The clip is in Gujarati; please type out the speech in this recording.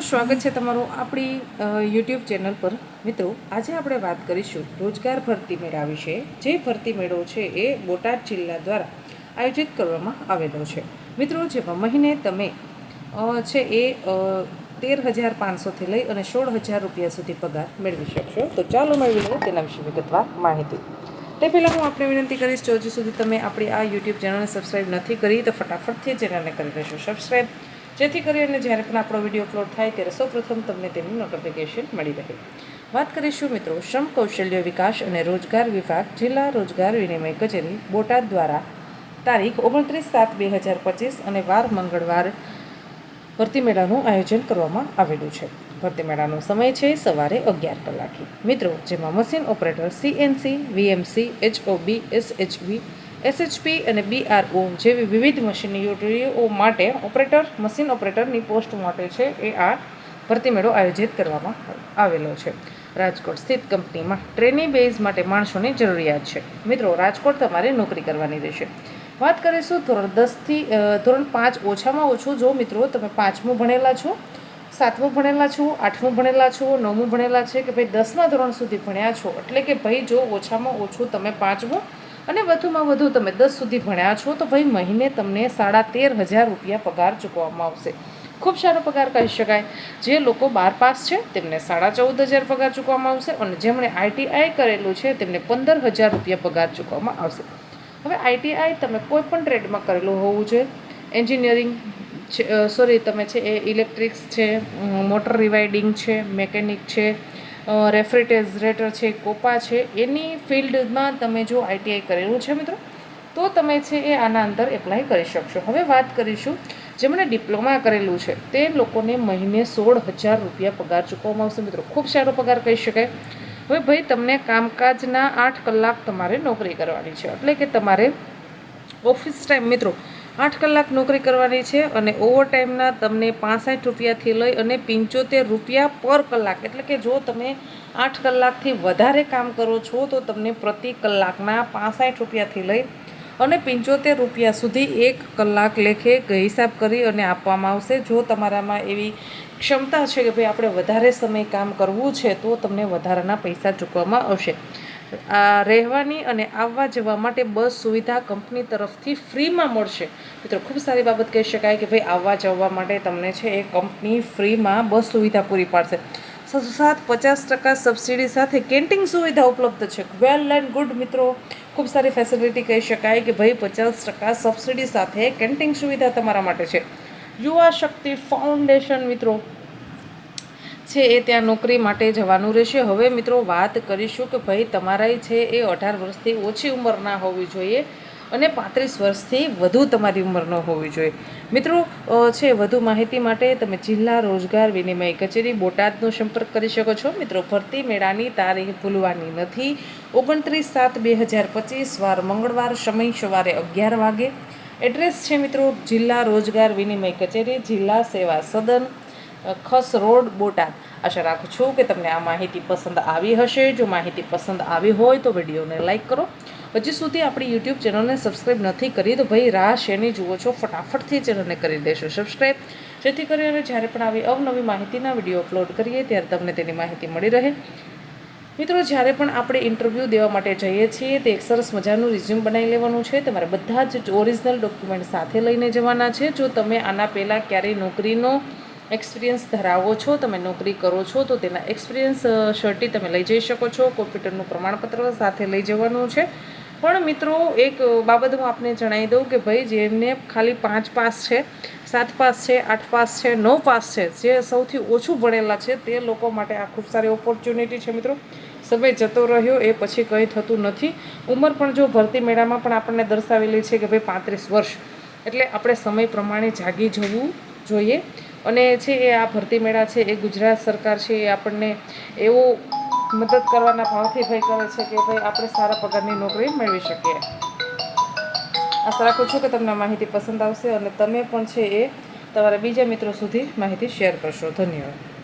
સ્વાગત છે તમારું આપણી યુટ્યુબ ચેનલ પર। મિત્રો આજે આપણે વાત કરીશું રોજગાર ભરતી મેળા વિશે। જે ભરતી મેળો છે એ બોટાદ જિલ્લા દ્વારા આયોજિત કરવામાં આવેલો છે। મિત્રો જેમાં મહિને તમે છે એ 13,500થી લઈ અને 16,000 રૂપિયા સુધી પગાર મેળવી શકશો। તો ચાલો મેળવી લઈએ તેના વિશે વિગતવાર માહિતી। તે પહેલાં હું આપણે વિનંતી કરીશ જો હજુ સુધી તમે આપણી આ યુટ્યુબ ચેનલને સબસ્ક્રાઈબ નથી કરી તો ફટાફટથી ચેનલને કરી લેશો સબસ્ક્રાઈબ, જેથી કરીને જ્યારે પણ આપણો વિડીયો અપલોડ થાય ત્યારે સૌપ્રથમ તમને તેની નોટિફિકેશન મળી રહે। વાત કરીશું મિત્રો શ્રમ કૌશલ્ય વિકાસ અને રોજગાર વિભાગ જિલ્લા રોજગાર વિનિમય કચેરી બોટાદ દ્વારા તારીખ 29/7/2025 અને વાર મંગળવાર ભરતી મેળાનું આયોજન કરવામાં આવેલું છે। ભરતી મેળાનો સમય છે સવારે 11 કલાકે। મિત્રો જેમાં મશીન ઓપરેટર સીએનસી, વીએમસી, એચઓબી, એસએચબી, એસએચપી અને બીઆરઓ જેવી વિવિધ મશીનરીઓ માટે ઓપરેટર મશીન ઓપરેટરની પોસ્ટ માટે છે એ આ ભરતી મેળો આયોજિત કરવામાં આવેલો છે। રાજકોટ સ્થિત કંપનીમાં ટ્રેનિંગ બેઝ માટે માણસોની જરૂરિયાત છે। મિત્રો રાજકોટ તમારે નોકરી કરવાની રહેશે। વાત કરીશું ધોરણ 10થી ધોરણ 5 ઓછામાં ઓછું જો મિત્રો તમે 5મું ભણેલા છો, 7મું ભણેલા છો, 8મું ભણેલા છો, 9મું ભણેલા છે કે ભાઈ 10મા ધોરણ સુધી ભણ્યા છો, એટલે કે ભાઈ જો ઓછામાં ઓછું તમે 5મું અને વધુમાં વધુ તમે 10 સુધી ભણ્યા છો તો ભાઈ મહિને તમને 13,500 રૂપિયા પગાર ચૂકવવામાં આવશે। ખૂબ સારો પગાર કહી શકાય। જે લોકો 12 પાસ છે તેમને 14,500 પગાર ચૂકવવામાં આવશે અને જેમણે આઈટીઆઈ કરેલું છે તેમને 15,000 રૂપિયા પગાર ચૂકવવામાં આવશે। હવે આઈટીઆઈ તમે કોઈ પણ ટ્રેડમાં કરેલું હોવું જોઈએ। એન્જિનિયરિંગ તમે છે એ ઇલેક્ટ્રિક્સ છે, મોટર રિવાઇડિંગ છે, મેકેનિક છે, રેફ્રિજરેટર છે, કોપા છે, એની ફિલ્ડમાં તમે જો આઈટીઆઈ કરેલું છે મિત્રો તો તમે છે એ આના અંદર એપ્લાય કરી શકશો। હવે વાત કરીશું જેમણે ડિપ્લોમા કરેલું છે તે લોકોને મહિને 16,000 રૂપિયા પગાર ચૂકવવામાં આવશે। મિત્રો ખૂબ સારો પગાર કહી શકાય। હવે ભાઈ તમને કામકાજના 8 કલાક તમારે નોકરી કરવાની છે, એટલે કે તમારે ઓફિસ ટાઈમ મિત્રો 8 કલાક નોકરી કરવાની છે અને ઓવરટાઈમના તમને 65 રૂપિયાથી લઈ અને 75 રૂપિયા પર કલાક, એટલે કે જો તમે 8 કલાકથી વધારે કામ કરો છો તો તમને પ્રતિ કલાકના 65 રૂપિયાથી લઈ અને 75 રૂપિયા સુધી 1 કલાક લેખે હિસાબ કરી અને આપવામાં આવશે। જો તમારામાં એવી ક્ષમતા છે કે ભાઈ આપણે વધારે સમય કામ કરવું છે તો તમને વધારાના પૈસા ચૂકવવામાં આવશે। આ રહેવાની અને આવવા જવા માટે બસ સુવિધા કંપની તરફથી ફ્રીમાં મળશે। મિત્રો ખૂબ સારી બાબત કહી શકાય કે ભાઈ આવવા જવા માટે તમને છે એ કંપની ફ્રીમાં બસ સુવિધા પૂરી પાડશે। 50% સબસિડી સાથે કેન્ટીન સુવિધા ઉપલબ્ધ છે। વેલ એન્ડ ગુડ મિત્રો, ખૂબ સારી ફેસિલિટી કહી શકાય કે ભાઈ 50% સબસિડી સાથે કેન્ટીન સુવિધા તમારા માટે છે। યુવા શક્તિ ફાઉન્ડેશન મિત્રો છે એ ત્યાં નોકરી માટે જવાનું રહેશે। હવે મિત્રો વાત કરીશું કે ભાઈ તમારા છે એ 18 વર્ષથી ઓછી ઉંમરના હોવી જોઈએ અને 35 વર્ષથી વધુ તમારી ઉંમર ન હોવી જોઈએ। મિત્રો છે વધુ માહિતી માટે તમે જિલ્લા રોજગાર વિનિમય કચેરી બોટાદનો સંપર્ક કરી શકો છો। મિત્રો ભરતી મેળાની તારીખ ભૂલવાની નથી। 29/7/2025 વાર મંગળવાર, સમય સવારે 11 વાગે। એડ્રેસ છે મિત્રો જિલ્લા રોજગાર વિનિમય કચેરી, જિલ્લા સેવા સદન, ખસ રોડ, બોટાદ। આશા રાખું છું કે તમને આ માહિતી પસંદ આવી હશે। જો માહિતી પસંદ આવી હોય તો વિડીયોને લાઇક કરો। હજી સુધી આપણી યુટ્યુબ ચેનલને સબસ્ક્રાઈબ નથી કરી તો ભાઈ રાહ શેની જુઓ છો, ફટાફટથી ચેનલને કરી દેશો સબસ્ક્રાઈબ, જેથી કરીને જ્યારે પણ આવી અવનવી માહિતીના વિડીયો અપલોડ કરીએ ત્યારે તમને તેની માહિતી મળી રહે। મિત્રો જ્યારે પણ આપણે ઇન્ટરવ્યૂ દેવા માટે જઈએ છીએ તે એક સરસ મજાનું રિઝ્યુમ બનાવી લેવાનું છે। તમારે બધા જ ઓરિજિનલ ડોક્યુમેન્ટ સાથે લઈને જવાના છે। જો તમે આના પહેલાં ક્યારેય નોકરીનો એક્સપિરિયન્સ ધરાવો છો, તમે નોકરી કરો છો તો તેના એક્સપિરિયન્સ સર્ટી તમે લઈ જઈ શકો છો। કોમ્પ્યુટરનું પ્રમાણપત્ર સાથે લઈ જવાનું છે। પણ મિત્રો એક બાબત હું આપને જણાવી દઉં કે ભાઈ જેમને ખાલી 5 પાસ છે, 7 પાસ છે, 8 પાસ છે, 9 પાસ છે, જે સૌથી ઓછું ભણેલા છે તે લોકો માટે આ ખૂબ સારી ઓપોર્ચ્યુનિટી છે। મિત્રો સમય જતો રહ્યો એ પછી કંઈ થતું નથી। ઉંમર પણ જો ભરતી મેળામાં પણ આપણને દર્શાવેલી છે કે ભાઈ 35 વર્ષ, એટલે આપણે સમય પ્રમાણે જાગી જવું જોઈએ। અને છે એ આ ભરતી મેળા છે એ ગુજરાત સરકાર છે એ આપણને એવો મદદ કરવાના ભાવથી ભાઈ કરે છે કે ભાઈ આપણે સારા પગારની નોકરી મેળવી શકીએ। આશા રાખું છું કે તમને માહિતી પસંદ આવશે અને તમે પણ છે એ તમારા બીજા મિત્રો સુધી માહિતી શેર કરશો। ધન્યવાદ।